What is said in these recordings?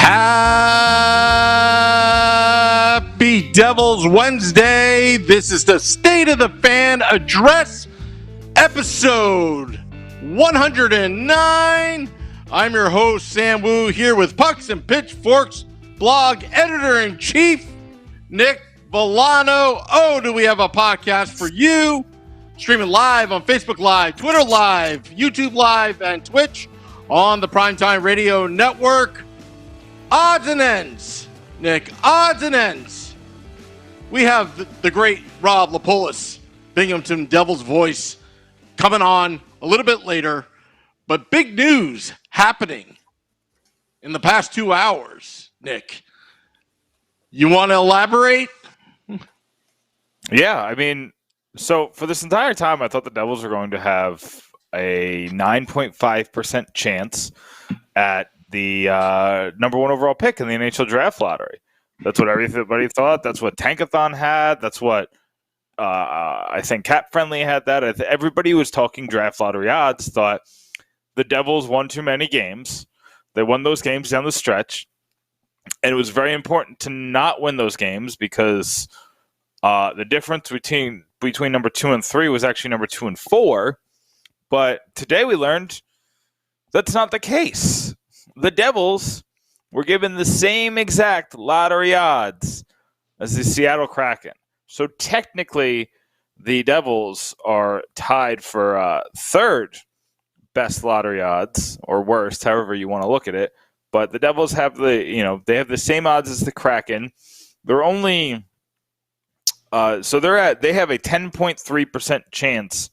Happy Devils Wednesday. This is the State of the Fan Address, episode 109. I'm your host, Sam Wu, here with Pucks and Pitchforks blog editor-in-chief, Nick Villano. Oh, do we have a podcast for you? Streaming live on Facebook Live, Twitter Live, YouTube Live, and Twitch on the Primetime Radio Network. Odds and ends, Nick. Odds and ends. We have the great Rob Lippolis, Binghamton Devils voice, coming on a little bit later. But big news happening in the past 2 hours, Nick. You want to elaborate? Yeah, I mean, so for this entire time, I thought the Devils were going to have a 9.5% chance at the number one overall pick in the NHL draft lottery. That's what everybody thought. That's what Tankathon had. That's what I think Cap Friendly had that. Everybody was talking draft lottery odds, thought the Devils won too many games. They won those games down the stretch. And it was very important to not win those games because the difference between number 2 and 3 was actually number 2 and 4. But today we learned that's not the case. The Devils were given the same exact lottery odds as the Seattle Kraken. So technically, the Devils are tied for third best lottery odds, or worst, however you want to look at it. But the Devils have they have the same odds as the Kraken. They're only they have a 10.3% chance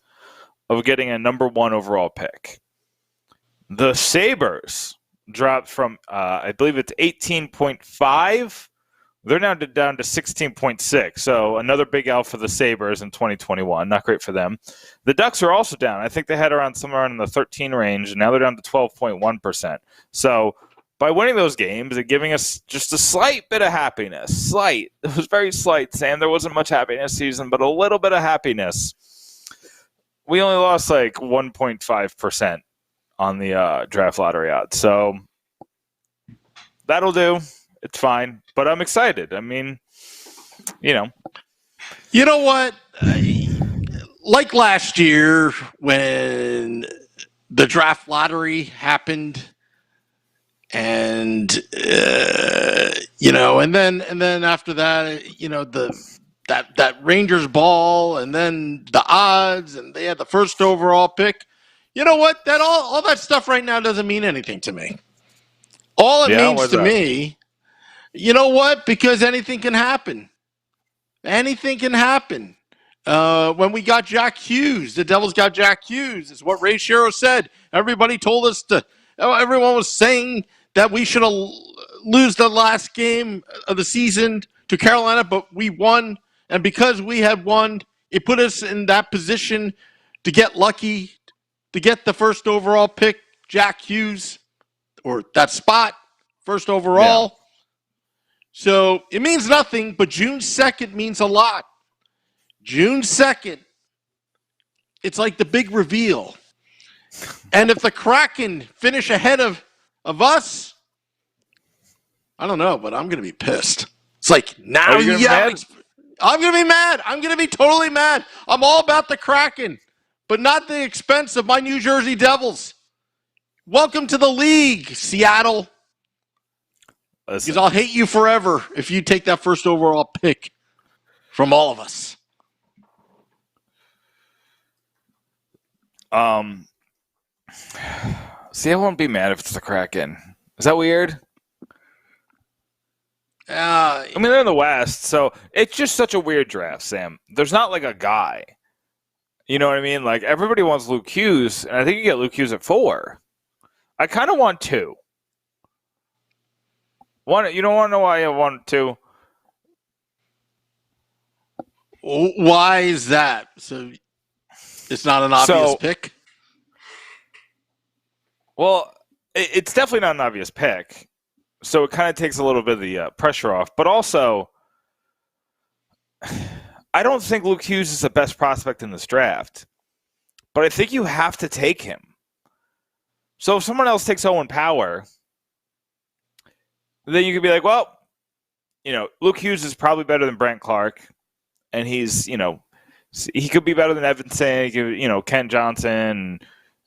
of getting a number one overall pick. The Sabres dropped from, I believe it's 18.5. They're now down to 16.6. So another big L for the Sabres in 2021. Not great for them. The Ducks are also down. I think they had around somewhere in the 13 range, and now they're down to 12.1%. So by winning those games and giving us just a slight bit of happiness, slight, it was very slight, Sam. There wasn't much happiness this season, but a little bit of happiness. We only lost like 1.5% on the draft lottery odds. So that'll do. It's fine. But I'm excited. I mean, You know what? Like last year when the draft lottery happened and and then after that, that Rangers ball and then the odds and they had the first overall pick. You know what? That all that stuff right now doesn't mean anything to me. All it means to me, you know what? Because anything can happen. Anything can happen. When we got Jack Hughes, the Devils got Jack Hughes. Is what Ray Shero said. Everybody told us everyone was saying that we should lose the last game of the season to Carolina, but we won. And because we had won, it put us in that position to get lucky, to get the first overall pick, Jack Hughes, or that spot, first overall. Yeah. So it means nothing, but June 2nd means a lot. June 2nd, it's like the big reveal. And if the Kraken finish ahead of us, I don't know, but I'm going to be pissed. It's like, now I'm going to be mad. I'm going to be totally mad. I'm all about the Kraken, but not at the expense of my New Jersey Devils. Welcome to the league, Seattle. Listen. Because I'll hate you forever if you take that first overall pick from all of us. See, I won't be mad if it's the Kraken. Is that weird? I mean, they're in the West, so it's just such a weird draft, Sam. There's not like a guy. You know what I mean? Like, everybody wants Luke Hughes, and I think you get Luke Hughes at 4. I kind of want 2. You don't want to know why I want 2? Why is that? So it's not an obvious pick? Well, it's definitely not an obvious pick. So it kind of takes a little bit of the pressure off. But also, I don't think Luke Hughes is the best prospect in this draft. But I think you have to take him. So if someone else takes Owen Power, then you could be like, well, Luke Hughes is probably better than Brant Clark, and he's, he could be better than Evanson, he could, Ken Johnson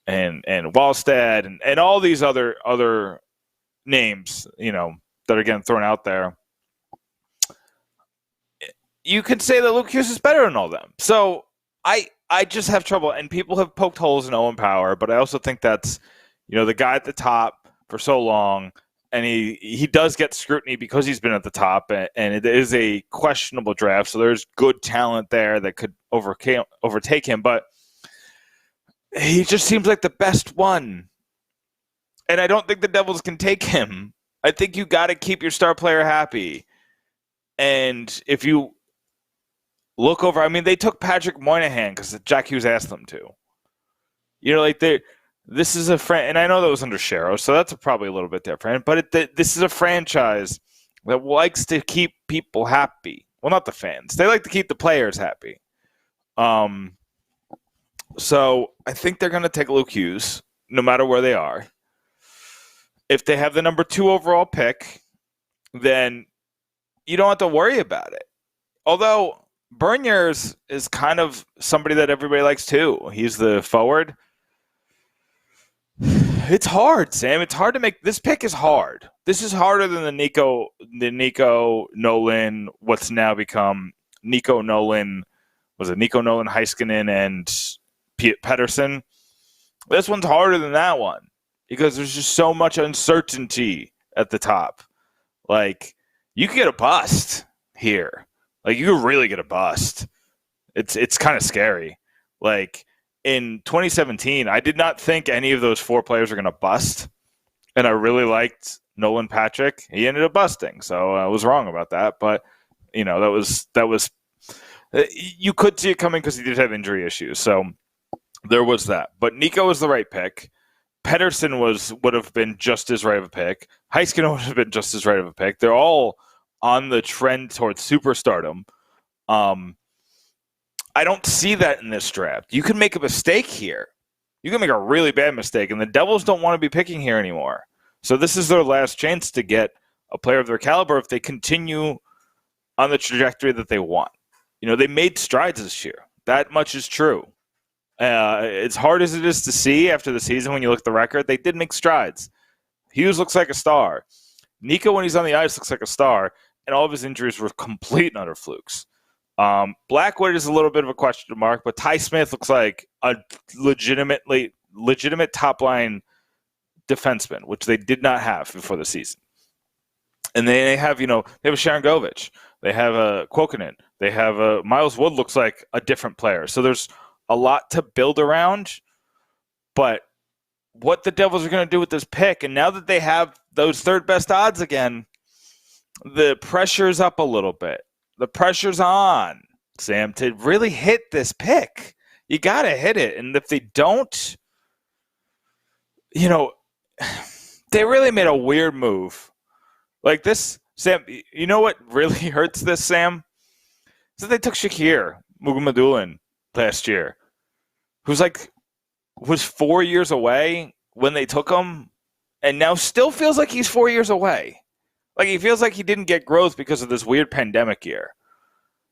and Wallstead and all these other names, that are getting thrown out there. You could say that Luke Hughes is better than all of them. So I just have trouble, and people have poked holes in Owen Power, but I also think that's, the guy at the top for so long, and he does get scrutiny because he's been at the top, and it is a questionable draft, so there's good talent there that could overtake him, but he just seems like the best one. And I don't think the Devils can take him. I think you got to keep your star player happy. And if you look over, they took Patrick Moynihan because Jack Hughes asked them to. This is a and I know that was under Shero, so that's probably a little bit different. But this is a franchise that likes to keep people happy. Well, not the fans. They like to keep the players happy. So I think they're going to take Luke Hughes, no matter where they are. If they have the number 2 overall pick, then you don't have to worry about it. Although Bernier's is kind of somebody that everybody likes too. He's the forward. It's hard, Sam. It's hard to make. This pick is hard. This is harder than the Nico Nolan, what's now become Nico Nolan. Was it Nico Nolan, Heiskanen, and Pettersson? This one's harder than that one because there's just so much uncertainty at the top. Like, you could get a bust here. Like, you could really get a bust. It's kind of scary. Like, in 2017, I did not think any of those 4 players were going to bust, and I really liked Nolan Patrick. He ended up busting, so I was wrong about that. But that was you could see it coming because he did have injury issues, so there was that. But Nico was the right pick. Pettersson would have been just as right of a pick. Heiskanen would have been just as right of a pick. They're all on the trend towards superstardom. I don't see that in this draft. You can make a mistake here. You can make a really bad mistake, and the Devils don't want to be picking here anymore. So this is their last chance to get a player of their caliber if they continue on the trajectory that they want. They made strides this year. That much is true. As hard as it is to see after the season when you look at the record, they did make strides. Hughes looks like a star. Nico, when he's on the ice, looks like a star, and all of his injuries were complete and utter flukes. Blackwood is a little bit of a question mark, but Ty Smith looks like a legitimate top-line defenseman, which they did not have before the season. And they have a Sharon Govich. They have a Kuokkanen. They have a Miles Wood looks like a different player. So there's a lot to build around. But what the Devils are going to do with this pick, and now that they have those third best odds again, the pressure's up a little bit. The pressure's on, Sam, to really hit this pick. You got to hit it. And if they don't, they really made a weird move. Like this, Sam, you know what really hurts this, Sam? So they took Shakir Mukhamadullin last year, who's was 4 years away when they took him, and now still feels like he's 4 years away. Like, he feels like he didn't get growth because of this weird pandemic year.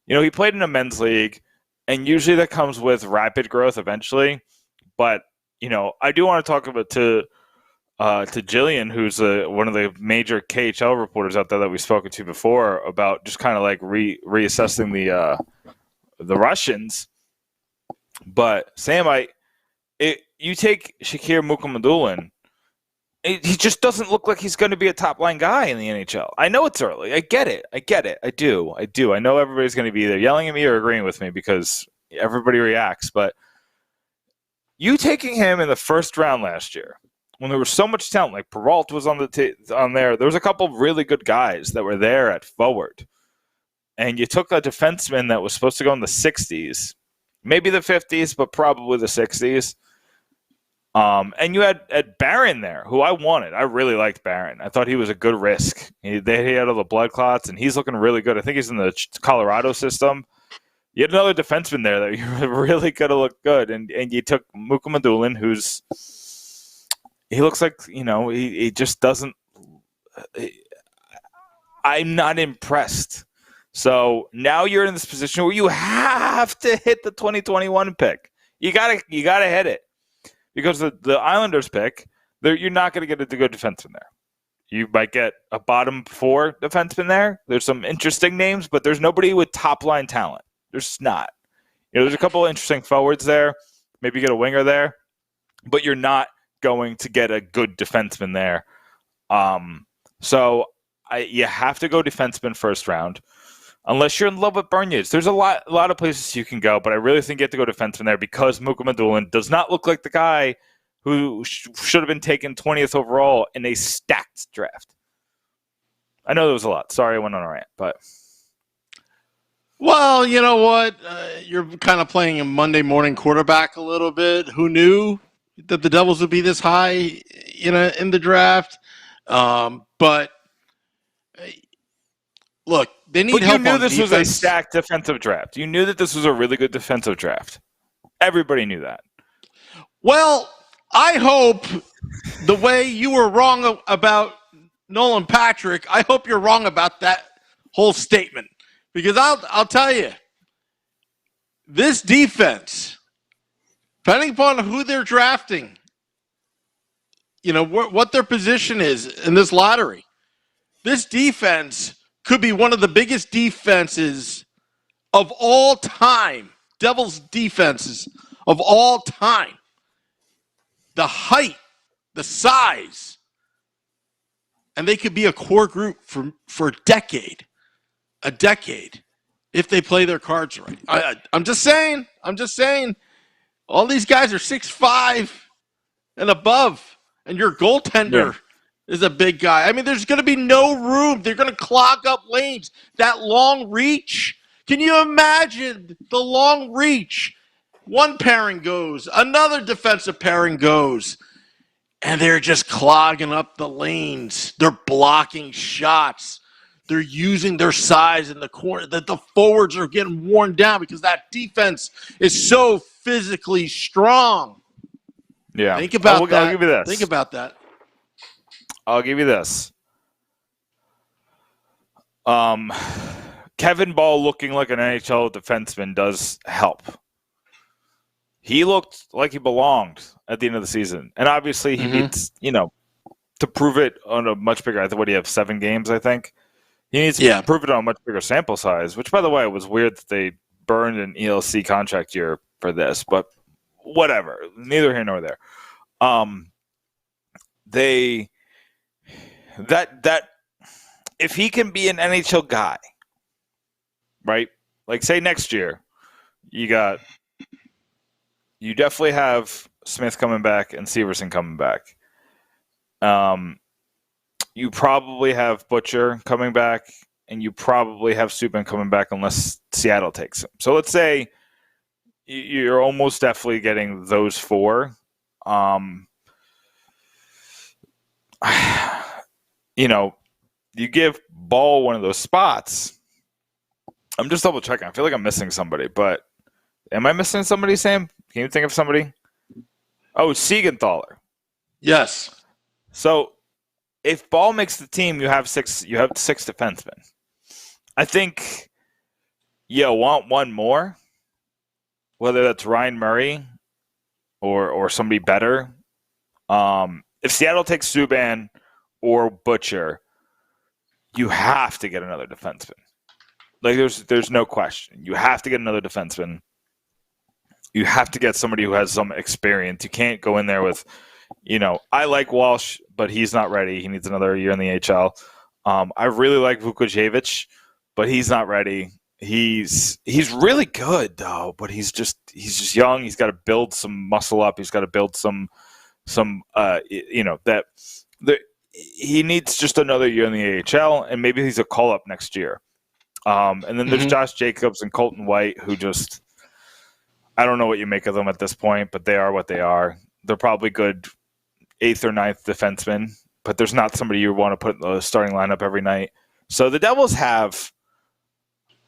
He played in a men's league, and usually that comes with rapid growth eventually. But, I do want to talk about to Jillian, who's one of the major KHL reporters out there that we've spoken to before, about just kind of like reassessing the Russians. But, Sam, you take Shakir Mukhamadullin, he just doesn't look like he's going to be a top-line guy in the NHL. I know it's early. I get it. I do. I know everybody's going to be either yelling at me or agreeing with me because everybody reacts. But you taking him in the first round last year, when there was so much talent, like Peralta was on there. There was a couple of really good guys that were there at forward. And you took a defenseman that was supposed to go in the 60s, maybe the 50s, but probably the 60s. And you had Barron there, who I wanted. I really liked Barron. I thought he was a good risk. He had all the blood clots, and he's looking really good. I think he's in the Colorado system. You had another defenseman there that you really could have looked good, and you took Mukhamadullin, he looks like, he just doesn't. I'm not impressed. So now you're in this position where you have to hit the 2021 pick. You gotta hit it, because the Islanders pick, you're not going to get a good defenseman there. You might get a bottom 4 defenseman there. There's some interesting names, but there's nobody with top line talent. There's not. There's a couple of interesting forwards there. Maybe you get a winger there, but you're not going to get a good defenseman there. So you have to go defenseman first round, unless you're in love with Bernier. There's a lot of places you can go, but I really think you have to go defenseman there, because Muka Madulin does not look like the guy who should have been taken 20th overall in a stacked draft. I know there was a lot. Sorry I went on a rant, but... Well, you know what? You're kind of playing a Monday morning quarterback a little bit. Who knew that the Devils would be this high, in the draft? But look, they need help on defense. You knew this was a stacked defensive draft. You knew that this was a really good defensive draft. Everybody knew that. Well, I hope the way you were wrong about Nolan Patrick, I hope you're wrong about that whole statement. Because I'll tell you, this defense, depending upon who they're drafting, what their position is in this lottery, this defense could be one of the biggest defenses of all time. Devils defenses of all time. The height, the size, and they could be a core group for a decade, if they play their cards right. I'm just saying, all these guys are 6'5" and above, and your goaltender is a big guy. I mean, there's going to be no room. They're going to clog up lanes. That long reach, can you imagine the long reach? One pairing goes, another defensive pairing goes, and they're just clogging up the lanes. They're blocking shots. They're using their size in the corner. That the forwards are getting worn down because that defense is so physically strong. Yeah. Think about that. I'll give you this. Think about that. I'll give you this. Kevin Ball looking like an NHL defenseman does help. He looked like he belonged at the end of the season. And obviously he needs, to prove it on a much bigger, what do you have, 7 games, I think? He needs to prove it on a much bigger sample size, which, by the way, was weird that they burned an ELC contract year for this, but whatever. Neither here nor there. If he can be an NHL guy, right? Like, say next year, you definitely have Smith coming back and Severson coming back. You probably have Butcher coming back, and you probably have Subban coming back unless Seattle takes him. So let's say you're almost definitely getting those 4. You give Ball one of those spots. I'm just double checking. I feel like I'm missing somebody, but am I missing somebody, Sam? Can you think of somebody? Oh, Siegenthaler. Yes. So if Ball makes the team, you have 6 defensemen. I think you want one more, whether that's Ryan Murray or somebody better. If Seattle takes Subban or Butcher, you have to get another defenseman. Like, there's no question. You have to get another defenseman. You have to get somebody who has some experience. You can't go in there with, I like Walsh, but he's not ready. He needs another year in the AHL. I really like Vukojevic, but he's not ready. He's really good though, but he's just young. He's got to build some muscle up. He's got to build some he needs just another year in the AHL, and maybe he's a call up next year. And then there's Josh Jacobs and Colton White, who just, I don't know what you make of them at this point, but they are what they are. They're probably good 8th or 9th defensemen, but there's not somebody you want to put in the starting lineup every night. So the Devils have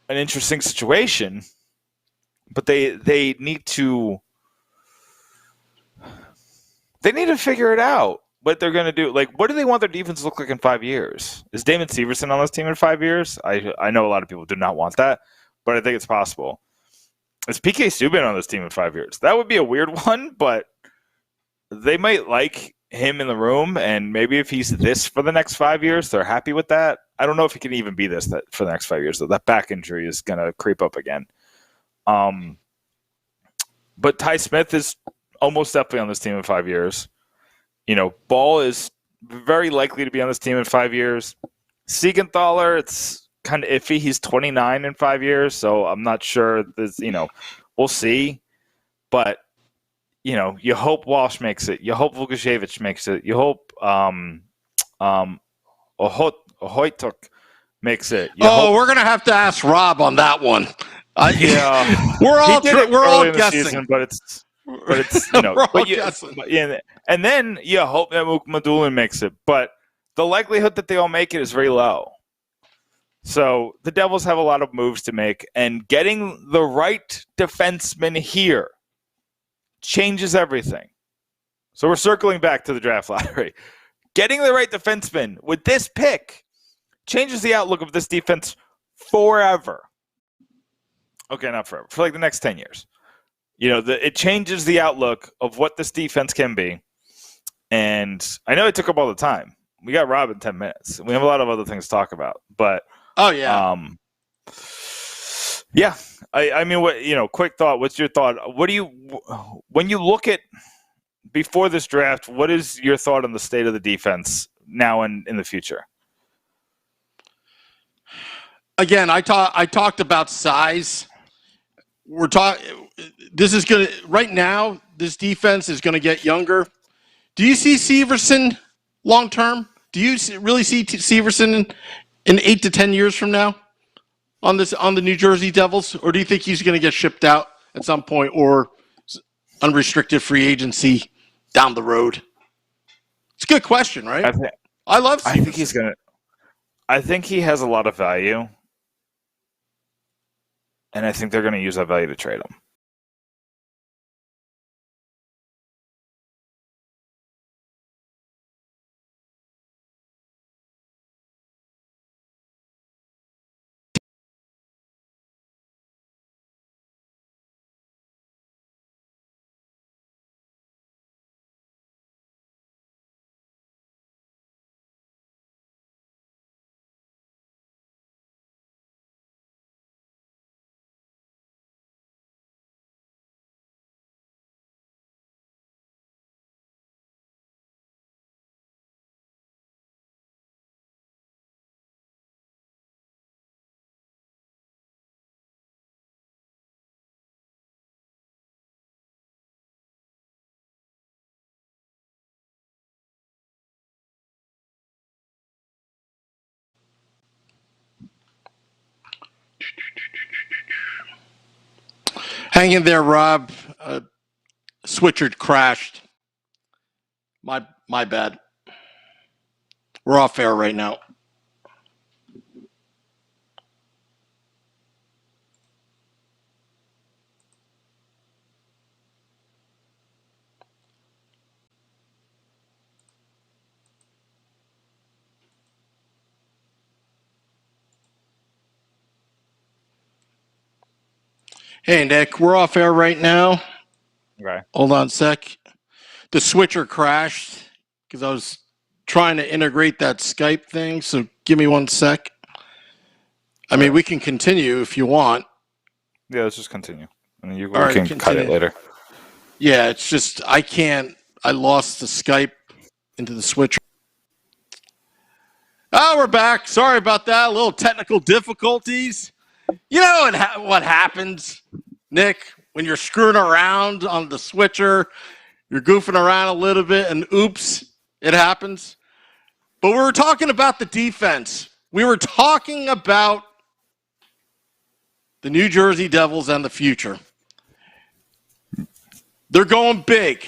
an interesting situation, but they need to figure it out. what they're going to do. Like, what do they want their defense to look like in 5 years? Is Damon Severson on this team in 5 years? I know a lot of people do not want that, but I think it's possible. Is PK Subban on this team in 5 years? That would be a weird one, but they might like him in the room, and maybe if he's this for the next 5 years, they're happy with that. I don't know if he can even be this for the next 5 years, though. That back injury is going to creep up again. But Ty Smith is almost definitely on this team in 5 years. Ball is very likely to be on this team in 5 years. Siegenthaler, it's kind of iffy. He's 29 in 5 years, so I'm not sure. We'll see. But, you hope Walsh makes it. You hope Vukovic makes it. You hope Ohojtuk makes it. We're going to have to ask Rob on that one. Yeah. We're all guessing. Season, but it's and then you hope that Madulin makes it, but the likelihood that they all make it is very low. So the Devils have a lot of moves to make, and getting the right defenseman here changes everything. So we're circling back to the draft lottery. Getting the right defenseman with this pick changes the outlook of this defense forever. Okay, not forever. For like the next 10 years. It changes the outlook of what this defense can be. And I know it took up all the time. We got Rob in 10 minutes. We have a lot of other things to talk about. But yeah. I mean, quick thought. What's your thought? When you look at before this draft, what is your thought on the state of the defense now and in the future? Again, I talked about size. This is going to, right now, this defense is going to get younger. Do you see Severson long term? Do you really see Severson in 8 to 10 years from now on the New Jersey Devils? Or do you think he's going to get shipped out at some point or unrestricted free agency down the road? It's a good question, right? I love Severson. I think he has a lot of value. And I think they're going to use that value to trade him. Hang in there, Rob. Switcher crashed. My bad. We're off air right now. Hey, Nick, we're off air right now. Okay. Hold on a sec. The switcher crashed because I was trying to integrate that Skype thing, so give me 1 sec. I mean, we can continue if you want. Yeah, let's just continue. And we can cut it later. Yeah, it's just I lost the Skype into the switcher. Oh, we're back. Sorry about that. A little technical difficulties. You know what happens, Nick, when you're screwing around on the switcher, you're goofing around a little bit, and oops, it happens. But we were talking about the defense. We were talking about the New Jersey Devils and the future. They're going big.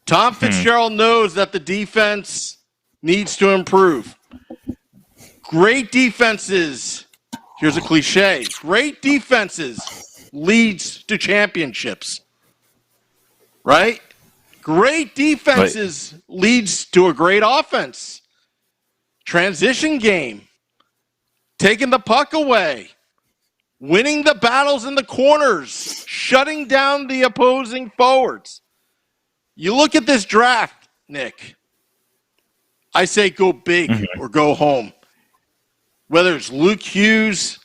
Tom Fitzgerald knows that the defense needs to improve. Great defenses, here's a cliche, great defenses leads to championships. Right? Great defenses leads to a great offense. Transition game. Taking the puck away. Winning the battles in the corners. Shutting down the opposing forwards. You look at this draft, Nick. I say go big or go home. Whether it's Luke Hughes,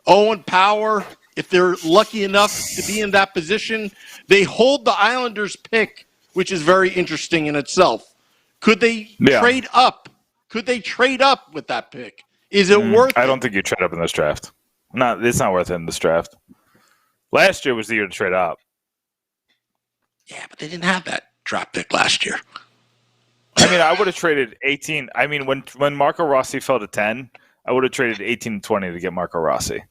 Owen Power, if they're lucky enough to be in that position, they hold the Islanders pick, which is very interesting in itself. Could they trade up? Could they trade up with that pick? Is it worth it? I don't think you trade up in this draft. It's not worth it in this draft. Last year was the year to trade up. Yeah, but they didn't have that draft pick last year. I mean, I would have traded 18. I mean, when Marco Rossi fell to 10, I would have traded 18 and 20 to get Marco Rossi.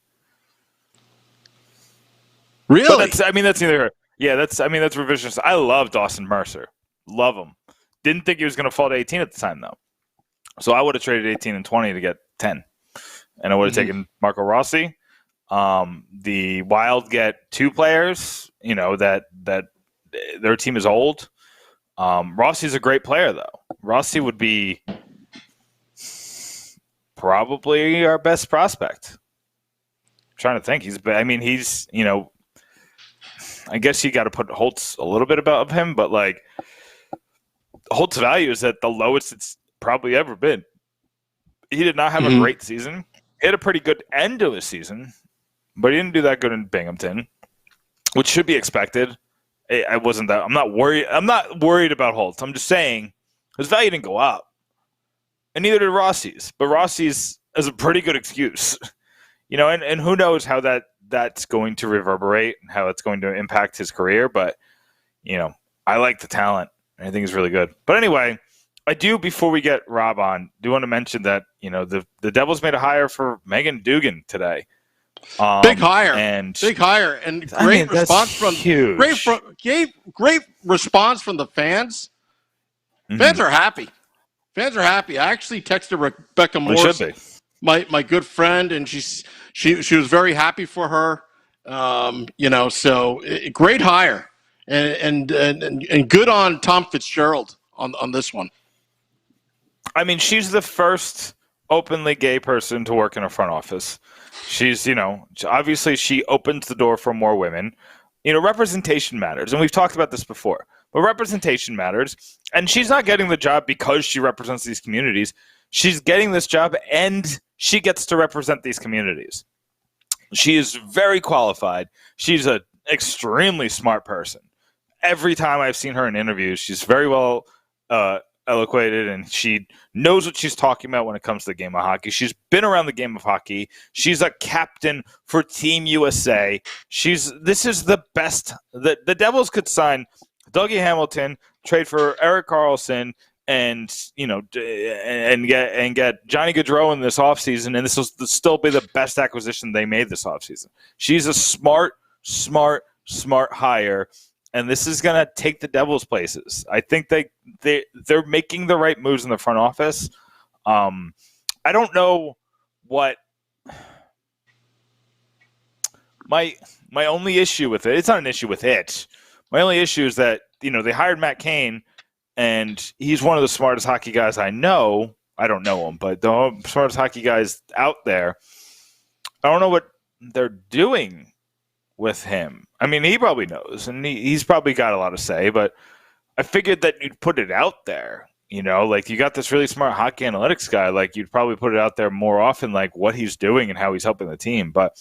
Really? But that's neither. Yeah, that's revisionist. I love Dawson Mercer. Love him. Didn't think he was going to fall to 18 at the time, though. So I would have traded 18 and 20 to get 10. And I would have taken Marco Rossi. The Wild get 2 players, that their team is old. Rossi's a great player, though. Rossi would be probably our best prospect. I'm trying to think. He's I guess you got to put Holtz a little bit above him, but like Holt's value is at the lowest it's probably ever been. He did not have a great season. He had a pretty good end to his season, but he didn't do that good in Binghamton, which should be expected. I'm not worried. I'm not worried about Holtz. I'm just saying his value didn't go up, and neither did Rossi's. But Rossi's is a pretty good excuse, and who knows how that's going to reverberate and how it's going to impact his career. But I like the talent. I think he's really good. But anyway, I do, before we get Rob on, do want to mention that the Devils made a hire for Megan Dugan today. Big hire, and great response from great response from the fans. Fans are happy. I actually texted Rebecca Morse, my good friend, and she was very happy for her. So great hire, and good on Tom Fitzgerald on this one. I mean, she's the first openly gay person to work in a front office. She's, obviously she opens the door for more women. Representation matters. And we've talked about this before. But representation matters. And she's not getting the job because she represents these communities. She's getting this job and she gets to represent these communities. She is very qualified. She's an extremely smart person. Every time I've seen her in interviews, she's very well eloquated, and she knows what she's talking about when it comes to the game of hockey. She's been around the game of hockey. She's a captain for Team USA. This is the best. The Devils could sign Dougie Hamilton, trade for Erik Karlsson, and get Johnny Gaudreau in this offseason, and this will still be the best acquisition they made this offseason. She's a smart hire. And this is going to take the Devils places. I think they're making the right moves in the front office. I don't know what my only issue with it. It's not an issue with it. My only issue is that they hired Matt Cain, and he's one of the smartest hockey guys I know. I don't know him, but the smartest hockey guys out there. I don't know what they're doing with him. I mean, he probably knows, and he's probably got a lot to say, but I figured that you'd put it out there, like you got this really smart hockey analytics guy, like you'd probably put it out there more often, like what he's doing and how he's helping the team. But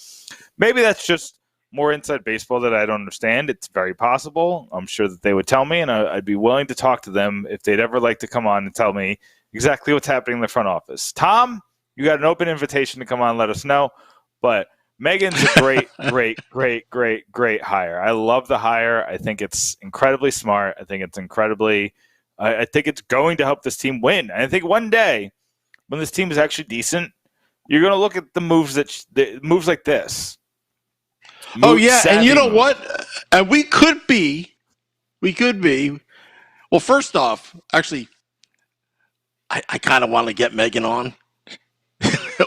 maybe that's just more inside baseball that I don't understand. It's very possible. I'm sure that they would tell me, and I'd be willing to talk to them if they'd ever like to come on and tell me exactly what's happening in the front office. Tom, you got an open invitation to come on and let us know, but Megan's a great hire. I love the hire. I think it's incredibly smart. I think it's I think it's going to help this team win. And I think one day, when this team is actually decent, you're going to look at the moves moves like this. And you know what? And we could be. Well, first off, actually, I kind of want to get Megan on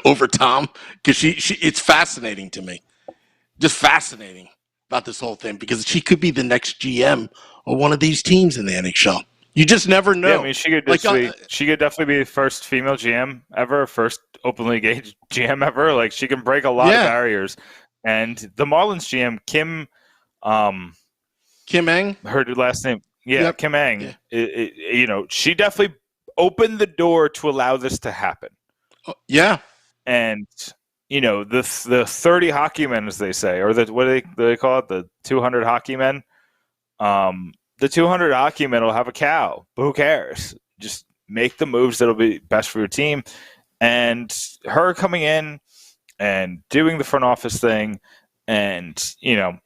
over Tom, because she it's fascinating to me, just fascinating. about this whole thing because she could be the next GM of one of these teams in the NHL. You just never know. Yeah, I mean, she could definitely be the first female GM ever, first openly gay GM ever. Like, she can break a lot of barriers. And the Marlins GM, Kim Eng, her last name, Kim Eng. Yeah. She definitely opened the door to allow this to happen. Yeah, and the 30 hockey men, as they say, or what do they call it, the 200 hockey men. The 200 hockey men will have a cow, but who cares? Just make the moves that'll be best for your team. And her coming in and doing the front office thing, and David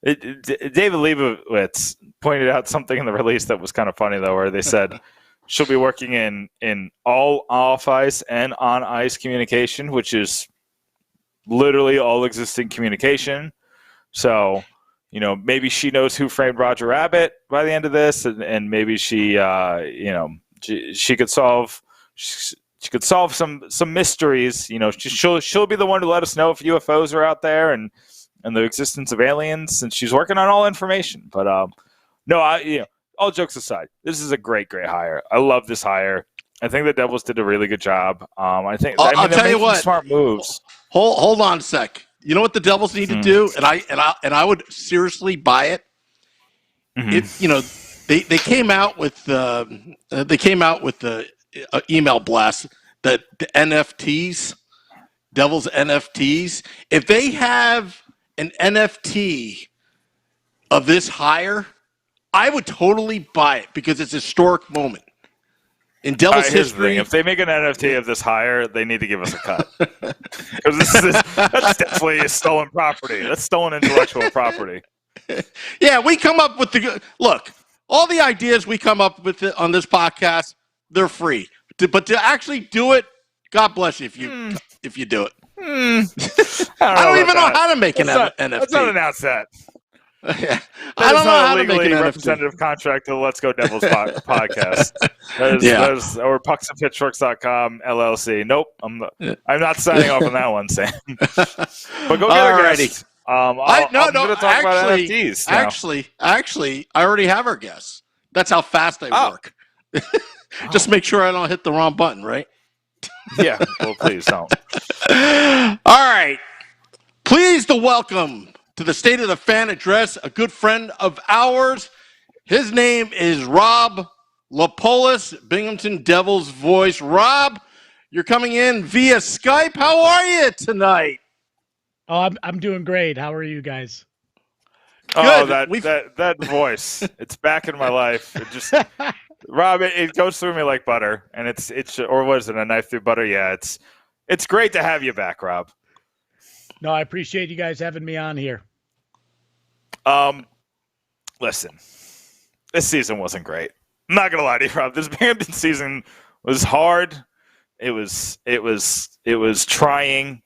Leibowitz pointed out something in the release that was kind of funny, though, where they said she'll be working in all off-ice and on-ice communication, which is literally all existing communication. So, maybe she knows who framed Roger Rabbit by the end of this, and maybe she could solve some mysteries. She'll be the one to let us know if UFOs are out there and the existence of aliens, and she's working on all information. But all jokes aside, this is a great hire. I love this hire. I think the Devils did a really good job. I'll tell you what, smart moves. Hold on a sec. You know what the Devils need to do, and I would seriously buy it. If they came out with the email blast that the NFTs, Devils NFTs. If they have an NFT of this hire, I would totally buy it because it's a historic moment in Devils history. If they make an NFT of this hire, they need to give us a cut. Because that's definitely a stolen property. That's stolen intellectual property. Yeah, we come up with look, all the ideas we come up with on this podcast, they're free. But to actually do it, God bless you if you do it. I don't even know how to make an NFT. Let's not announce that. Yeah. I don't know how to make an representative NFT. Contract to the Let's Go Devils podcast. That is, or pucksandpitchforks.com LLC. Nope, I'm not signing off on that one, Sam. But go get our guest. I'm going to talk about NFTs now. Actually, I already have our guest. That's how fast I work. Just make sure I don't hit the wrong button, right? Yeah, well, please don't. All right. Pleased to welcome to the State of the Fan address a good friend of ours. His name is Rob Lippolis, Binghamton Devils voice. Rob, you're coming in via Skype. How are you tonight? Oh, I'm doing great. How are you guys? Good. Oh, that voice. It's back in my life. It just Rob, it goes through me like butter, and it's or what is it, a knife through butter? Yeah, it's great to have you back, Rob. No, I appreciate you guys having me on here. Listen, this season wasn't great. I'm not gonna lie to you, Rob. This Binghamton season was hard. It was trying.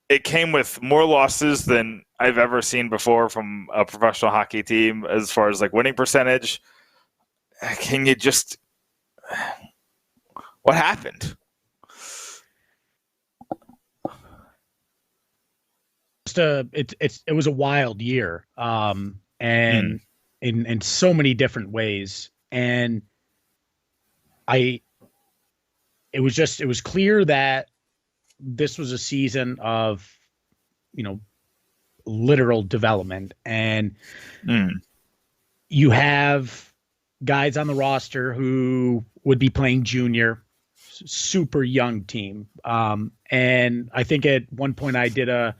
It came with more losses than I've ever seen before from a professional hockey team as far as like winning percentage. Can you just what happened? It was a wild year, and in so many different ways, and it was clear that this was a season of, literal development, and you have guys on the roster who would be playing junior, super young team, and I think at one point I did a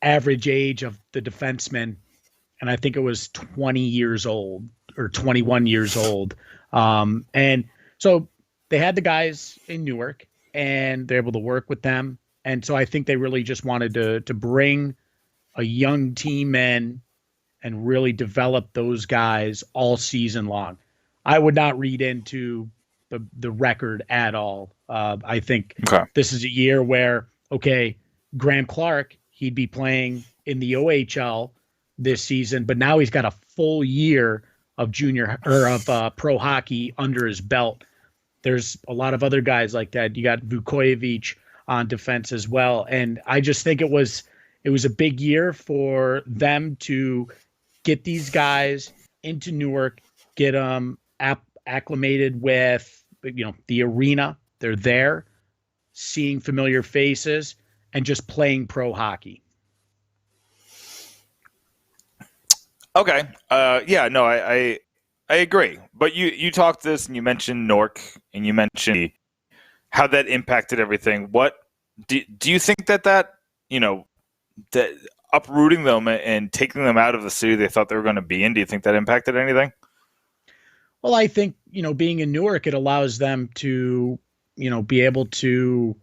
average age of the defenseman, and I think it was 20 years old or 21 years old. And so they had the guys in Newark, and they're able to work with them. And so I think they really just wanted to bring a young team in and really develop those guys all season long. I would not read into the record at all. I think This is a year where, Graham Clark, he'd be playing in the OHL this season, but now he's got a full year of junior or of pro hockey under his belt. There's a lot of other guys like that. You got Vukojevic on defense as well. And I just think it was it was a big year for them to get these guys into Newark, get them acclimated with, the arena. They're there, seeing familiar faces, and just playing pro hockey. Okay. Yeah. No, I agree. But you talked this, and you mentioned Newark, and you mentioned how that impacted everything. What do you think that that uprooting them and taking them out of the city they thought they were going to be in? Do you think that impacted anything? Well, I think, being in Newark, it allows them to, be able to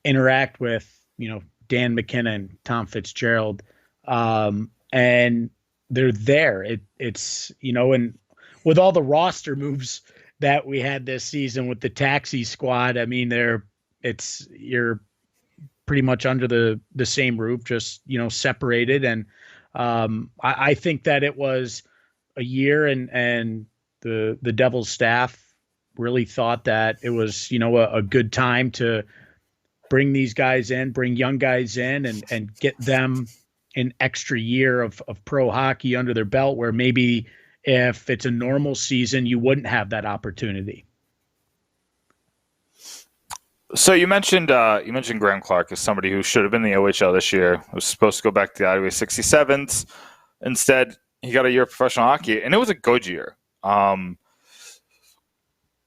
interact with, Dan McKinnon, Tom Fitzgerald, and they're there. It's, and with all the roster moves that we had this season with the taxi squad, I mean, you're pretty much under the same roof, just, separated. And I think that it was a year, and the Devils staff really thought that it was, a good time to bring these guys in, bring young guys in, and get them an extra year of pro hockey under their belt, where maybe if it's a normal season, you wouldn't have that opportunity. So you mentioned Graham Clark as somebody who should have been in the OHL this year. Was supposed to go back to the Iowa 67s. Instead, he got a year of professional hockey, and it was a good year.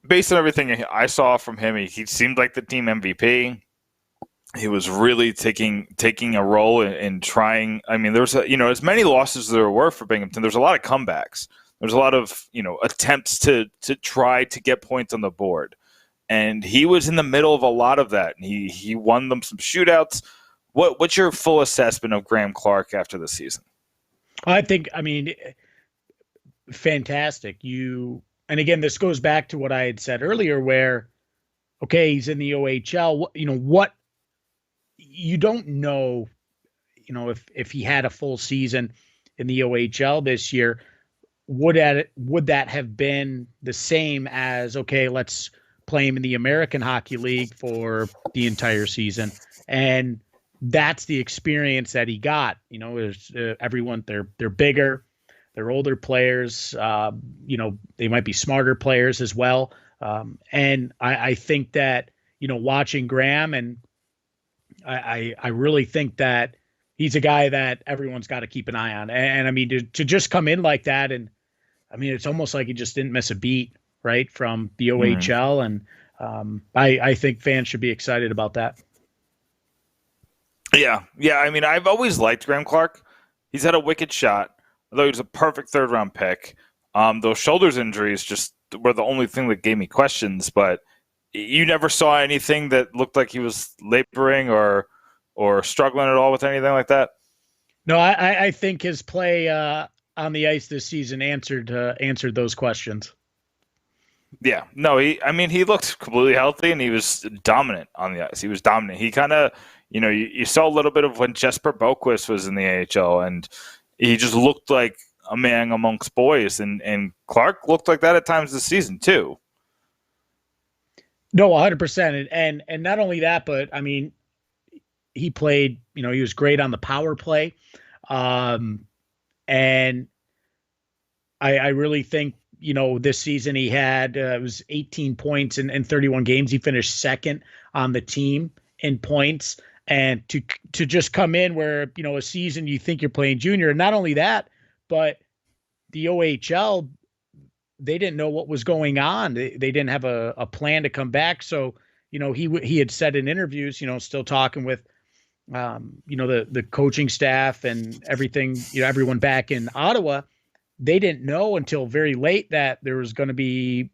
Based on everything I saw from him, he seemed like the team MVP. He was really taking a role in trying. I mean, there's as many losses as there were for Binghamton. There's a lot of comebacks. There's a lot of attempts to try to get points on the board, and he was in the middle of a lot of that. And he won them some shootouts. What's your full assessment of Graham Clark after the season? I mean, fantastic. And again, this goes back to what I had said earlier, where, okay, he's in the OHL. What you don't know, if he had a full season in the OHL this year, would that have been the same as, okay, let's play him in the American Hockey League for the entire season? And that's the experience that he got. There's everyone, they're bigger, they're older players, they might be smarter players as well. And I think that, watching Graham, and I really think that he's a guy that everyone's got to keep an eye on. And I mean, to just come in like that, and I mean, it's almost like he just didn't miss a beat, right, from the OHL. And I think fans should be excited about that. Yeah. I mean, I've always liked Graham Clark. He's had a wicked shot, although he was a perfect third-round pick. Those shoulders injuries just were the only thing that gave me questions, but you never saw anything that looked like he was laboring or struggling at all with anything like that? No, I think his play on the ice this season answered those questions. Yeah. No, he looked completely healthy, and he was dominant on the ice. He was dominant. He kind of, you saw a little bit of when Jesper Boquist was in the AHL, and he just looked like a man amongst boys, and Clark looked like that at times this season too. No, 100%. And not only that, but I mean, he played, he was great on the power play. And I really think, this season he had, it was 18 points in 31 games. He finished second on the team in points. And to just come in where, a season you think you're playing junior, and not only that, but the OHL, they didn't know what was going on. They didn't have a plan to come back. So, he had said in interviews, still talking with, the coaching staff and everything, everyone back in Ottawa, they didn't know until very late that there was going to be,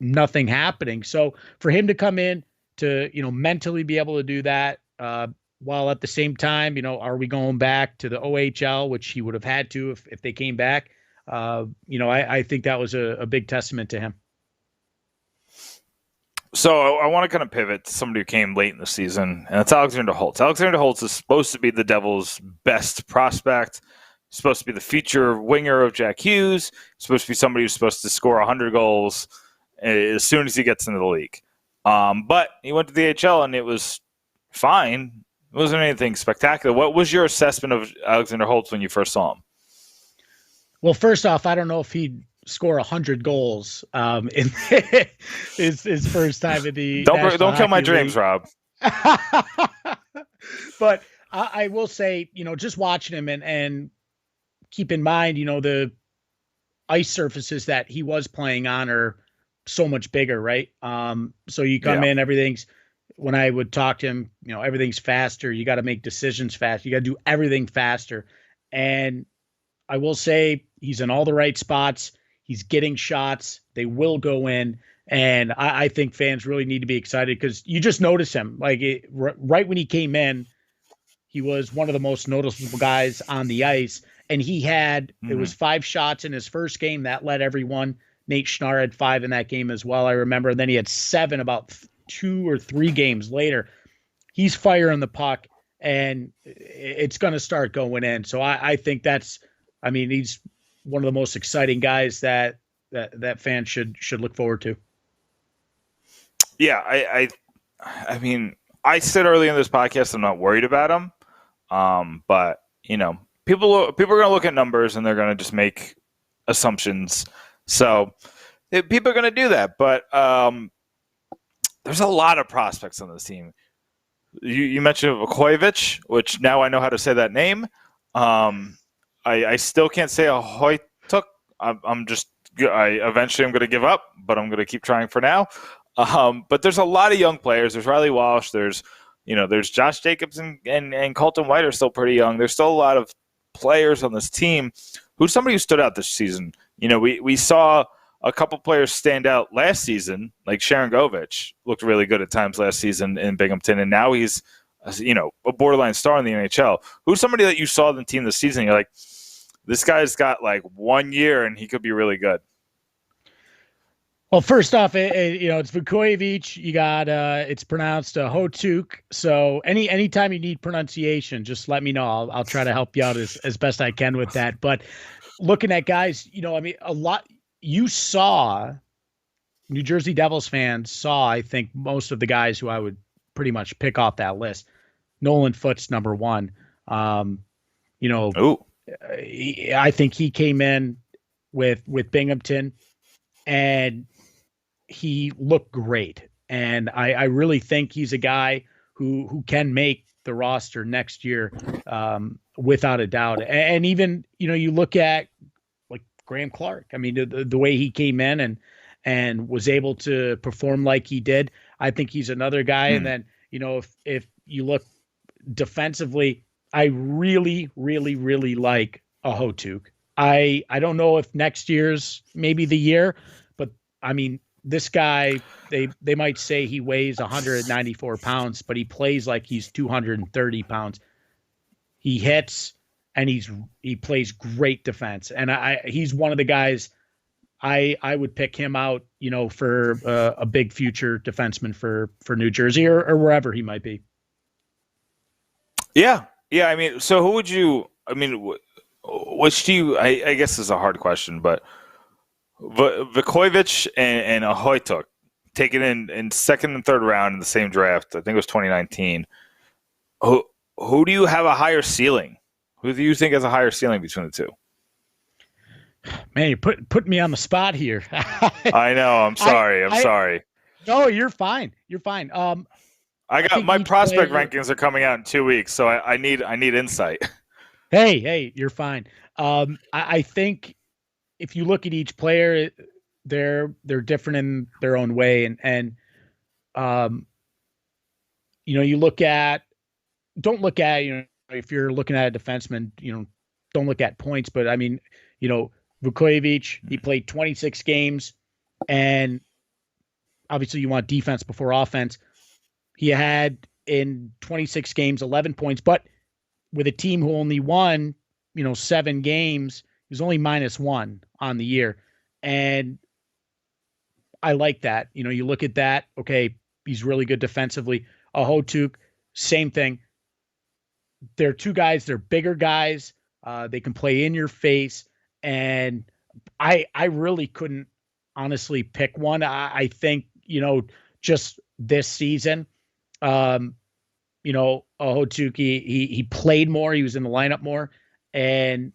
nothing happening. So for him to come in to, mentally be able to do that, while at the same time, are we going back to the OHL, which he would have had to if they came back? I think that was a big testament to him. So I want to kind of pivot to somebody who came late in the season, and it's Alexander Holtz. Alexander Holtz is supposed to be the Devils' best prospect. He's supposed to be the future winger of Jack Hughes. He's supposed to be somebody who's supposed to score 100 goals as soon as he gets into the league. But he went to the AHL, and it was fine. It wasn't anything spectacular. What was your assessment of Alexander Holtz when you first saw him? Well, first off, I don't know if he'd score 100 goals in his first time in the Don't kill my dreams, League. Rob. But I will say, just watching him and keep in mind, the ice surfaces that he was playing on are so much bigger, right? So you come in, when I would talk to him, everything's faster. You got to make decisions fast. You got to do everything faster. And I will say he's in all the right spots. He's getting shots. They will go in. And I think fans really need to be excited because you just notice him. Right when he came in, he was one of the most noticeable guys on the ice. And he had, it was 5 shots in his first game that led everyone. Nate Schnarr had 5 in that game as well, I remember. And then he had 7 about 2 or 3 games later. He's firing the puck, and it's going to start going in. So I think he's one of the most exciting guys that fans should look forward to. Yeah, I mean, I said early in this podcast I'm not worried about him, but people are going to look at numbers and they're going to just make assumptions. So people are going to do that, but there's a lot of prospects on this team. You mentioned Vukovic, which now I know how to say that name. I still can't say Ahoytuk. Eventually I'm going to give up, but I'm going to keep trying for now. But there's a lot of young players. There's Riley Walsh. There's Josh Jacobs and Colton White are still pretty young. There's still a lot of players on this team who's somebody who stood out this season. We saw a couple players stand out last season, like Sharon Govich looked really good at times last season in Binghamton, and now he's a borderline star in the NHL. Who's somebody that you saw in the team this season? You're like, this guy's got 1 year and he could be really good. Well, first off, it's Vukovic. You got it's pronounced Hotuk. So anytime you need pronunciation, just let me know. I'll try to help you out as best I can with that. But looking at guys, a lot you saw. New Jersey Devils fans saw, I think, most of the guys who I would pretty much pick off that list. Nolan Foote's number 1. I think he came in with Binghamton, and he looked great. And I really think he's a guy who can make the roster next year without a doubt. And even, you look at Graham Clark. I mean, the way he came in and was able to perform like he did, I think he's another guy. And then, if you look defensively, I really, really, really like Ahotuk. I don't know if next year's maybe the year, but I mean, this guy, they might say he weighs 194 pounds, but he plays like he's 230 pounds. He hits and he plays great defense. And he's one of the guys I would pick him out, for a big future defenseman for New Jersey or wherever he might be. Yeah. Yeah. I mean, so who would you, which do you, I guess this is a hard question, but Vukovic and Ahoytuk taken in second and third round in the same draft. I think it was 2019. Who do you have a higher ceiling? Who do you think has a higher ceiling between the two? Man, you put me on the spot here. I know. I'm sorry. I'm sorry. No, you're fine. You're fine. I got my prospect rankings are coming out in 2 weeks, so I need insight. Hey, you're fine. I think if you look at each player, they're different in their own way, and you look at if you're looking at a defenseman, don't look at points, but I mean, Vukovic, he played 26 games, and obviously you want defense before offense. He had in 26 games 11 points, but with a team who only won 7 games, he was only -1 on the year. And I like that. You look at that, okay, he's really good defensively. Ahoytuk, same thing. They're two guys, they're bigger guys. They can play in your face. And I really couldn't honestly pick one. I think, just this season, Ohotuki, he played more. He was in the lineup more. And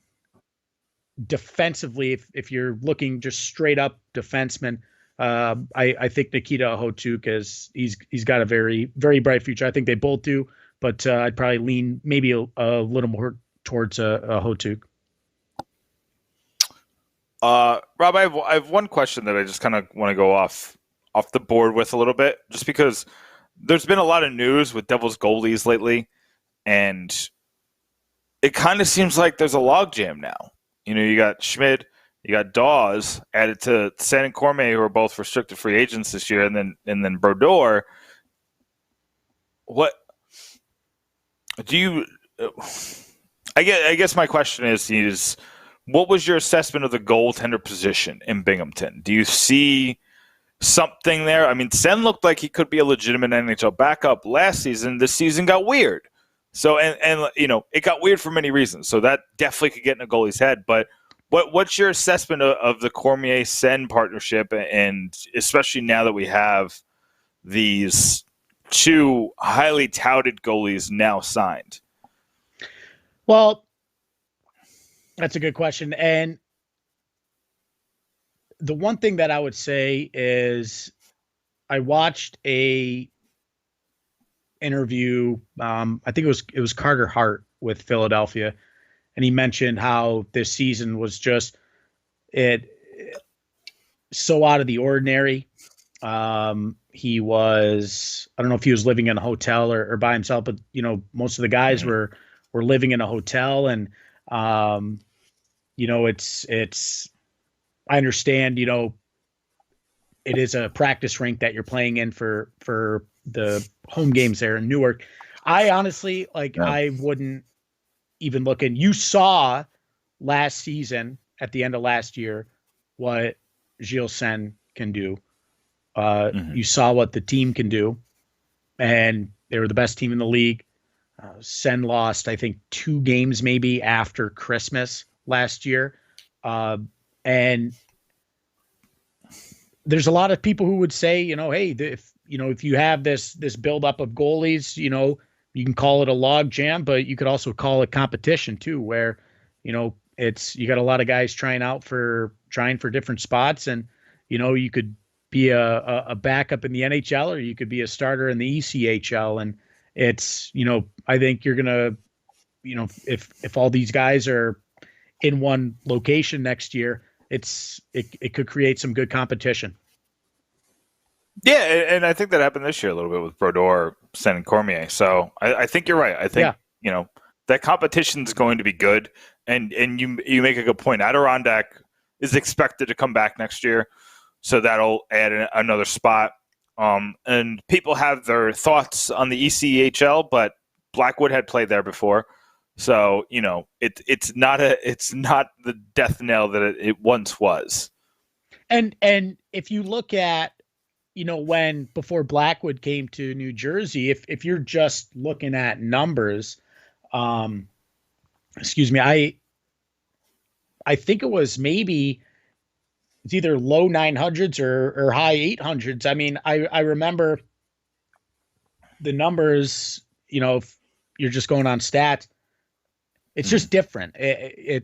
defensively, if you're looking just straight up defenseman, I think Nikita Ohotuk he's got a very, very bright future. I think they both do, but I'd probably lean maybe a little more towards Ohotuk. Rob, I have one question that I just kind of want to go off the board with a little bit, just because there's been a lot of news with Devils goalies lately, and it kind of seems like there's a logjam now. You got Schmidt, you got Dawes added to Sen and Cormier, who are both restricted free agents this year, and then Brodeur. What do you? I guess my question is what was your assessment of the goaltender position in Binghamton? Do you see something there? I mean, Sen looked like he could be a legitimate NHL backup last season. This season got weird. So, and it got weird for many reasons. So that definitely could get in a goalie's head. But what's your assessment of the Cormier-Sen partnership, and especially now that we have these two highly touted goalies now signed? Well, that's a good question. And the one thing that I would say is I watched a interview. I think it was Carter Hart with Philadelphia, and he mentioned how this season was just so out of the ordinary. He was, I don't know if he was living in a hotel or by himself, but most of the guys were living in a hotel, and it's I understand, it is a practice rink that you're playing in for the home games there in Newark. I honestly, I wouldn't even look in. You saw last season, at the end of last year, what Gilles Sen can do. You saw what the team can do, and they were the best team in the league. Sen lost, I think, 2 games maybe after Christmas last year. And there's a lot of people who would say, hey, if you have this buildup of goalies, you can call it a log jam, but you could also call it competition too, where, you got a lot of guys trying for different spots, and, you could be a backup in the NHL, or you could be a starter in the ECHL. And it's, I think you're going to, if all these guys are in one location next year, it could create some good competition. Yeah, and I think that happened this year a little bit with Brodeur, Sen, and Cormier. So I think you're right. I think that competition is going to be good, and you make a good point. Adirondack is expected to come back next year, so that'll add another spot. And people have their thoughts on the ECHL, but Blackwood had played there before. So, it's not the death knell that it once was. And if you look at, before Blackwood came to New Jersey, if you're just looking at numbers, excuse me, I think it was maybe it's either low 900s or high 800s. I mean, I remember the numbers, if you're just going on stats, it's just different. You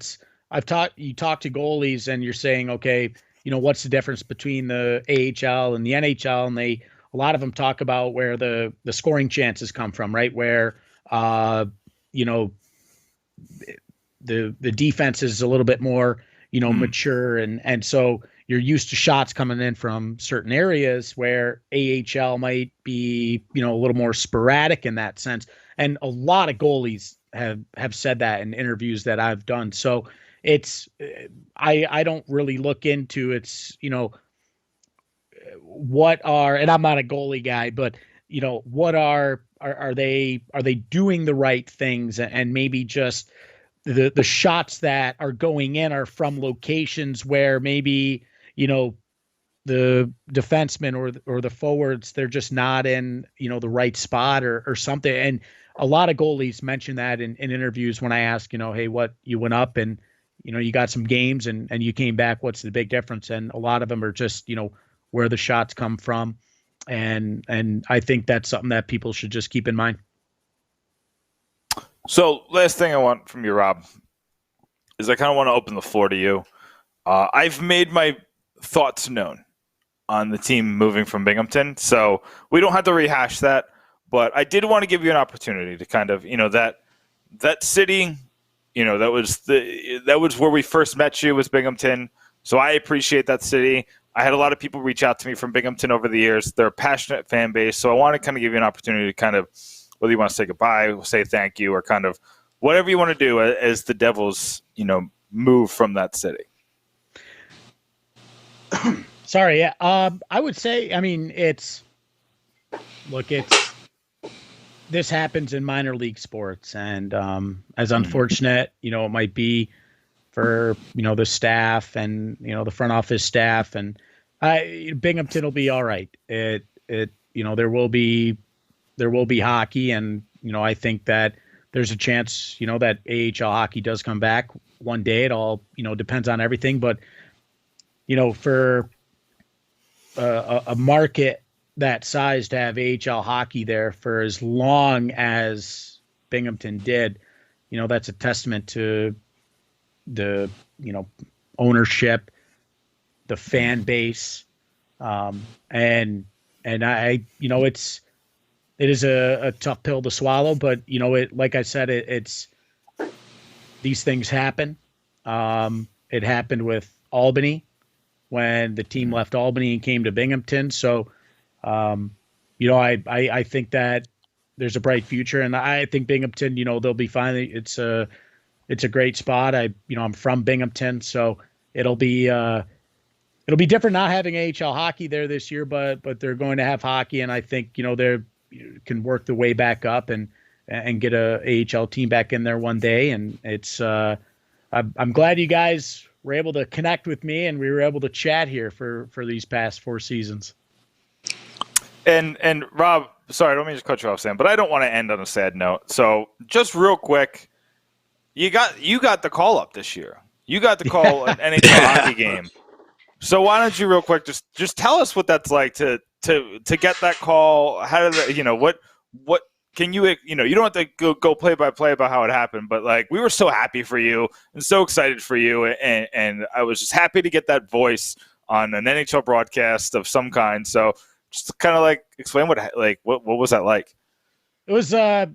talk to goalies and you're saying, okay, what's the difference between the AHL and the NHL? And a lot of them talk about where the scoring chances come from, right? Where, the defense is a little bit more, mature. And so you're used to shots coming in from certain areas, where AHL might be, a little more sporadic in that sense. And a lot of goalies have said that in interviews that I've done. So it's, I don't really look into it's, what are, and I'm not a goalie guy, but what are they doing the right things, and maybe just the shots that are going in are from locations where maybe, the defensemen or the forwards, they're just not in, the right spot or something. And a lot of goalies mention that in interviews when I ask, hey, what you went up and, you got some games and you came back, what's the big difference? And a lot of them are just, where the shots come from. And I think that's something that people should just keep in mind. So, last thing I want from you, Rob, is I kind of want to open the floor to you. I've made my thoughts known on the team moving from Binghamton, so we don't have to rehash that. But I did want to give you an opportunity to kind of, that city, that was where we first met you, was Binghamton. So I appreciate that city. I had a lot of people reach out to me from Binghamton over the years. They're a passionate fan base, so I want to kind of give you an opportunity to kind of, whether you want to say goodbye, say thank you, or kind of whatever you want to do as the Devils, move from that city. Sorry, yeah. I would say, this happens in minor league sports, and as unfortunate, it might be for the staff and the front office staff, and Binghamton will be all right. There will be hockey, and I think that there's a chance that AHL hockey does come back one day. It all depends on everything, but for a market that size to have AHL hockey there for as long as Binghamton did, that's a testament to the ownership, the fan base, and I it is a tough pill to swallow, but like I said, it's these things happen. It happened with Albany when the team left Albany and came to Binghamton. So, I think that there's a bright future, and I think Binghamton, they'll be fine. It's a great spot. I'm from Binghamton, so it'll be different not having AHL hockey there this year, but they're going to have hockey, and I think they can work the way back up and get a AHL team back in there one day. And it's I'm glad you guys were able to connect with me, and we were able to chat here for these past 4 seasons. And Rob, sorry, I don't mean to cut you off, Sam, but I don't want to end on a sad note. So just real quick, you got the call up this year. You got the call an NHL hockey game. So why don't you real quick just tell us what that's like to get that call? How did that, what can you don't have to go play by play about how it happened, but like we were so happy for you and so excited for you, and I was just happy to get that voice on an NHL broadcast of some kind. So just kind of like explain what was that like? It was it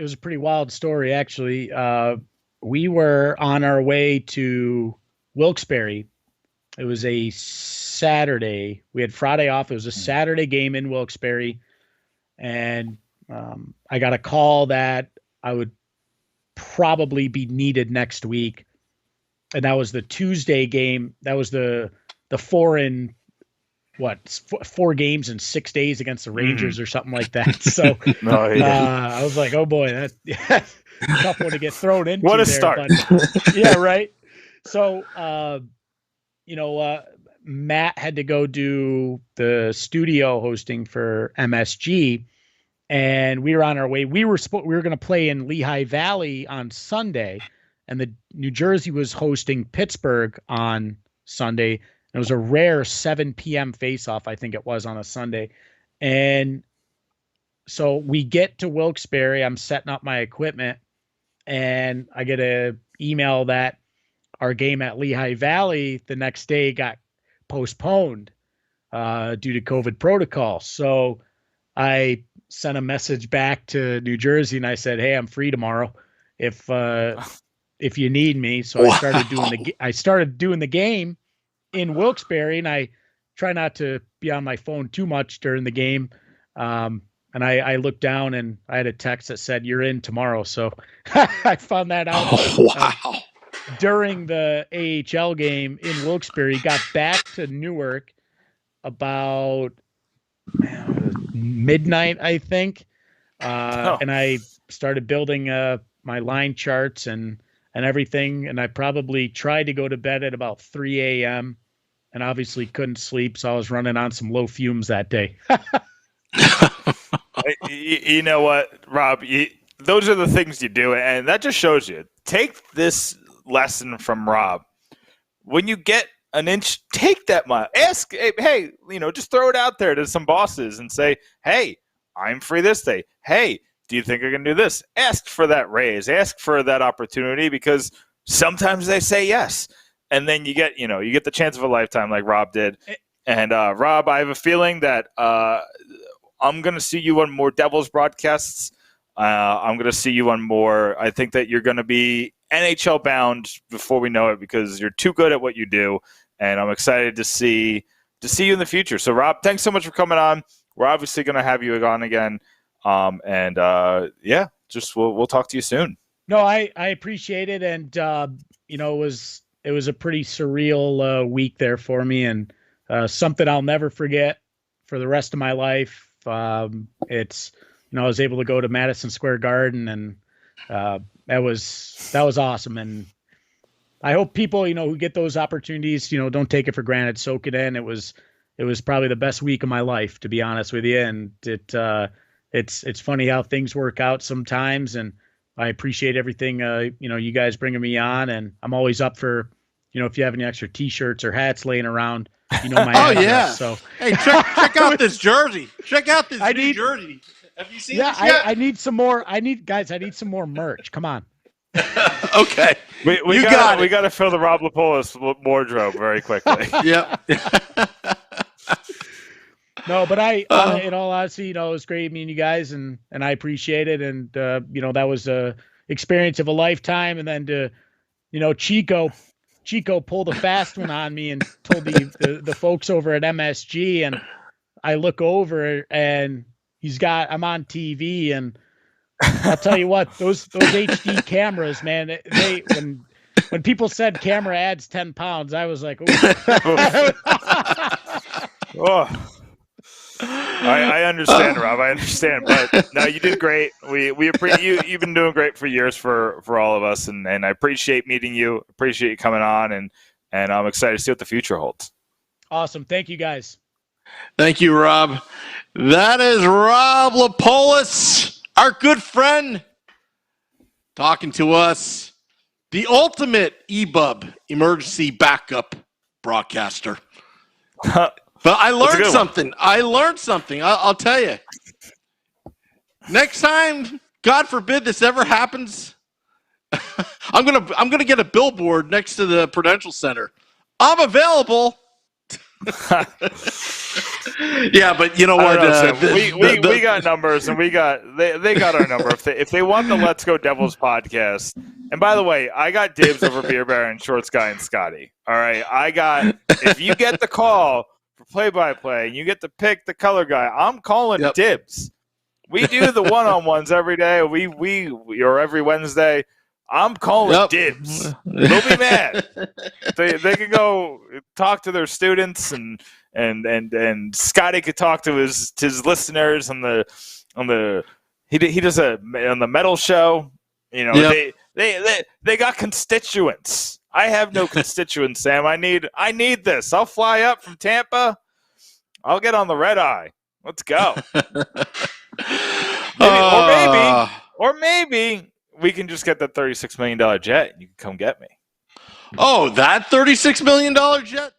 was a pretty wild story, actually. We were on our way to Wilkes-Barre. It was a Saturday. We had Friday off. It was a Saturday game in Wilkes-Barre. And I got a call that I would probably be needed next week. And that was the Tuesday game. That was the 4 games in 6 days against the Rangers or something like that. So I was like, oh boy, that's a tough one to get thrown into. What a there, start. But, yeah, right. So, Matt had to go do the studio hosting for MSG, and we were on our way. We were going to play in Lehigh Valley on Sunday, and the New Jersey was hosting Pittsburgh on Sunday. It was a rare 7 p.m. face-off, I think it was, on a Sunday. And so we get to Wilkes-Barre. I'm setting up my equipment, and I get an email that our game at Lehigh Valley the next day got postponed due to COVID protocol. So I sent a message back to New Jersey, and I said, "Hey, I'm free tomorrow if you need me." So I started doing the game in Wilkes-Barre, and I try not to be on my phone too much during the game. And I looked down, and I had a text that said, "You're in tomorrow." So I found that out. Oh, wow. During the AHL game in Wilkes-Barre, got back to Newark about midnight, I think. And I started building my line charts and everything. And I probably tried to go to bed at about 3 a.m. and obviously couldn't sleep. So I was running on some low fumes that day. You know what, Rob? Those are the things you do. And that just shows you. Take this lesson from Rob. When you get an inch, take that mile. Ask, hey, just throw it out there to some bosses and say, hey, I'm free this day. Hey, Do you think you're going to do this? Ask for that raise. Ask for that opportunity, because sometimes they say yes. And then you get the chance of a lifetime like Rob did. And Rob, I have a feeling that I'm going to see you on more Devils broadcasts. I'm going to see you on more. I think that you're going to be NHL bound before we know it, because you're too good at what you do. And I'm excited to see you in the future. So Rob, thanks so much for coming on. We're obviously going to have you on again. We'll talk to you soon. No, I appreciate it. And, it was a pretty surreal week there for me, and something I'll never forget for the rest of my life. I was able to go to Madison Square Garden, and that was awesome. And I hope people, who get those opportunities, don't take it for granted. Soak it in. It was probably the best week of my life, to be honest with you. And it's funny how things work out sometimes. And I appreciate everything, you guys bringing me on, and I'm always up for, if you have any extra T-shirts or hats laying around, my address. Yeah. So hey, check out this jersey. Check out this new jersey. Have you seen this yet? I need some more. I need some more merch. Come on. Okay. We got to fill the Rob Lippolis wardrobe very quickly. Yeah. No, but in all honesty, it was great meeting you guys, and I appreciate it. And, that was a experience of a lifetime. And then to, Chico pulled a fast one on me and told the folks over at MSG, and I look over and I'm on TV, and I'll tell you what, those HD cameras, man, when people said camera adds 10 pounds, I was like, oh. I understand, Rob. I understand, but no, you did great. We appreciate you've been doing great for years for all of us, and I appreciate meeting you. Appreciate you coming on, and I'm excited to see what the future holds. Awesome. Thank you, guys. Thank you, Rob. That is Rob Lippolis, our good friend, talking to us, the ultimate EBUB, emergency backup broadcaster. But I learned something. I'll tell you. Next time, God forbid this ever happens, I'm gonna get a billboard next to the Prudential Center. I'm available. Yeah, but you know what? We got numbers, and they got our number. If they want the Let's Go Devils podcast, and by the way, I got dibs over Beer Baron, Shorts Guy, and Scotty. All right, if you get the call for play-by-play, and you get to pick the color guy, I'm calling dibs. We do the one-on-ones every day. Or every Wednesday. I'm calling dibs. They'll be mad. They can go talk to their students, and Scotty could talk to his listeners on the he does on the metal show. They got constituents. I have no constituents, Sam. I need this. I'll fly up from Tampa. I'll get on the red eye. Let's go. Maybe we can just get that $36 million jet, and you can come get me. Oh, that $36 million jet?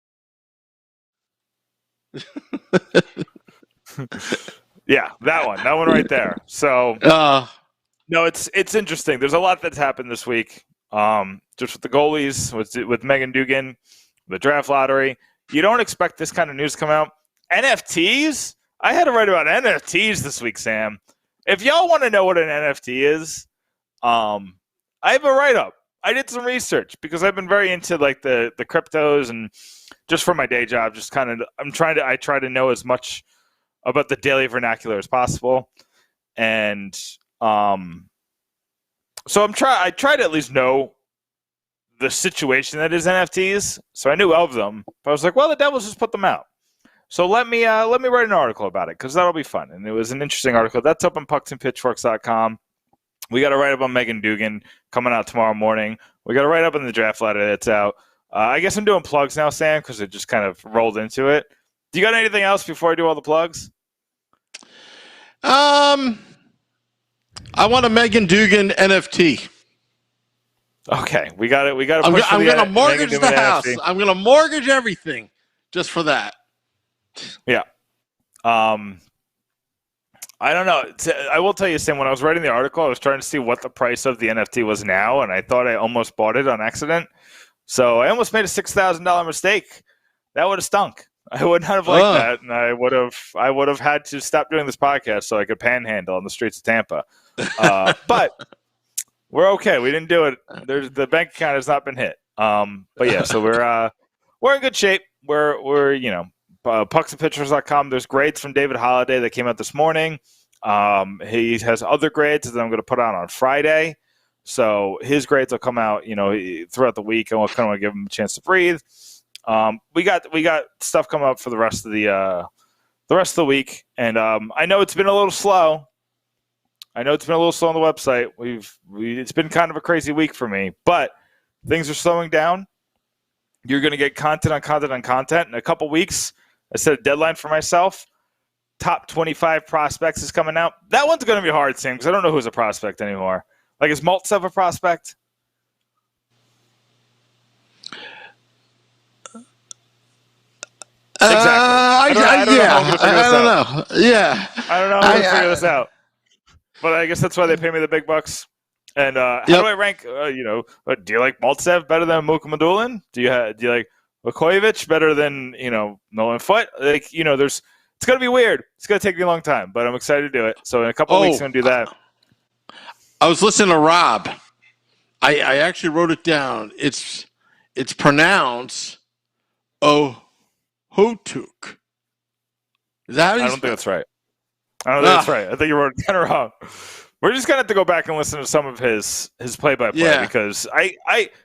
Yeah, that one right there. So no, it's interesting. There's a lot that's happened this week. Just with the goalies, with Megan Dugan, the draft lottery. You don't expect this kind of news to come out. NFTs? I had to write about NFTs this week, Sam. If y'all want to know what an NFT is, I have a write-up. I did some research because I've been very into like the cryptos, and just for my day job, just kind of I try to know as much about the daily vernacular as possible. And so I try to at least know the situation that is NFTs. So I knew of them, but I was like, well, the Devils just put them out. So let me write an article about it, because that'll be fun. And it was an interesting article. That's up on pucksandpitchforks.com. We got to write up on Megan Dugan coming out tomorrow morning. We got to write up on the draft letter that's out. I guess I'm doing plugs now, Sam, because it just kind of rolled into it. Do you got anything else before I do all the plugs? I want a Megan Dugan NFT. Okay, we got it. We got to. I'm going to mortgage the house. NFT. I'm going to mortgage everything just for that. Yeah. I don't know. I will tell you, Sam, when I was writing the article, I was trying to see what the price of the NFT was now, and I thought I almost bought it on accident. So I almost made a $6,000 mistake. That would have stunk. I would not have liked that, and I would have had to stop doing this podcast so I could panhandle on the streets of Tampa. But we're okay. We didn't do it. The bank account has not been hit. But yeah, so we're in good shape. We're pucksandpictures.com. There's grades from David Holiday that came out this morning. He has other grades that I'm going to put on Friday. So his grades will come out, throughout the week, and we'll kind of give him a chance to breathe. We got stuff coming up for the rest of the week, and I know it's been a little slow. On the website. It's been kind of a crazy week for me, but things are slowing down. You're going to get content on content on content in a couple weeks. I set a deadline for myself. Top 25 prospects is coming out. That one's going to be hard, Sam, because I don't know who's a prospect anymore. Like, is Maltsev a prospect? Exactly. I don't know. Yeah. I don't know how to figure this out. But I guess that's why they pay me the big bucks. And how do I rank? Do you like Maltsev better than Mukhamadullin? Do you like Vukovic better than Nolan Foote? Like it's gonna be weird. It's gonna take me a long time, but I'm excited to do it. So in a couple of weeks, I'm gonna do that. I was listening to Rob. I actually wrote it down. It's pronounced Hotuk. Is that how I don't think that's right. I think you wrote it kind of wrong. We're just gonna have to go back and listen to some of his play-by-play because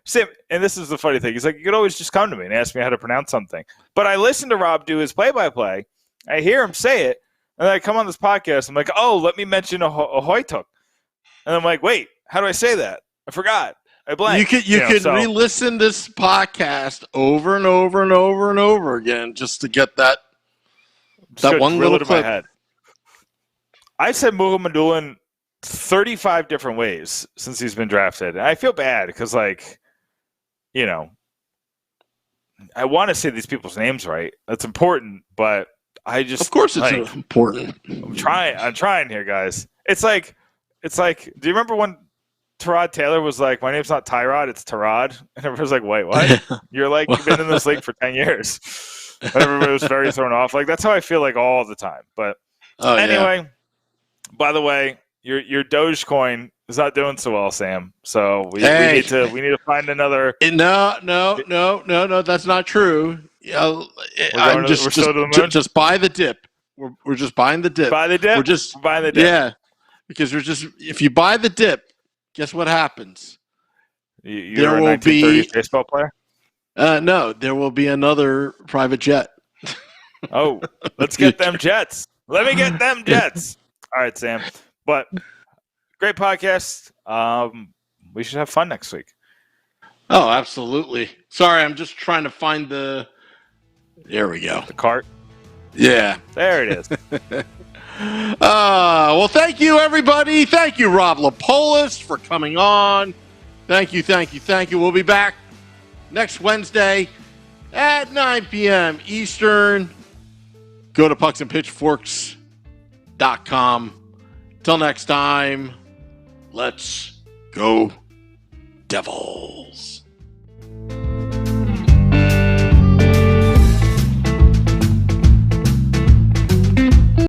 Sam, and this is the funny thing. He's like, you could always just come to me and ask me how to pronounce something. But I listen to Rob do his play-by-play. I hear him say it, and then I come on this podcast. I'm like, oh, let me mention a Hoytuk, and I'm like, wait, how do I say that? I forgot. I blanked. You could re-listen this podcast over and over and over and over again just to get that one little clip. In my head. I said Mukhamadullin 35 different ways since he's been drafted. And I feel bad because, I want to say these people's names right. That's important, but I just... Of course it's important. I'm trying here, guys. It's like, do you remember when Tyrod Taylor was like, my name's not Tyrod, it's Tyrod? And everyone was like, wait, what? You're like, you've been in this league for 10 years. And everybody was very thrown off. Like, that's how I feel like all the time. But anyway, by the way, your Dogecoin is not doing so well, Sam. So we need to find another. No, that's not true. Just buy the dip. We're just buying the dip. Buy the dip. We're just buying the dip. Yeah, because if you buy the dip, guess what happens? You're a 1930s baseball player. No, there will be another private jet. Oh, let's get them jets. Let me get them jets. All right, Sam. But great podcast. We should have fun next week. Oh, absolutely. Sorry, I'm just trying to find the... There we go. The cart? Yeah. There it is. Well, thank you, everybody. Thank you, Rob Lippolis, for coming on. Thank you. We'll be back next Wednesday at 9 p.m. Eastern. Go to pucksandpitchforks.com. Till next time, let's go Devils.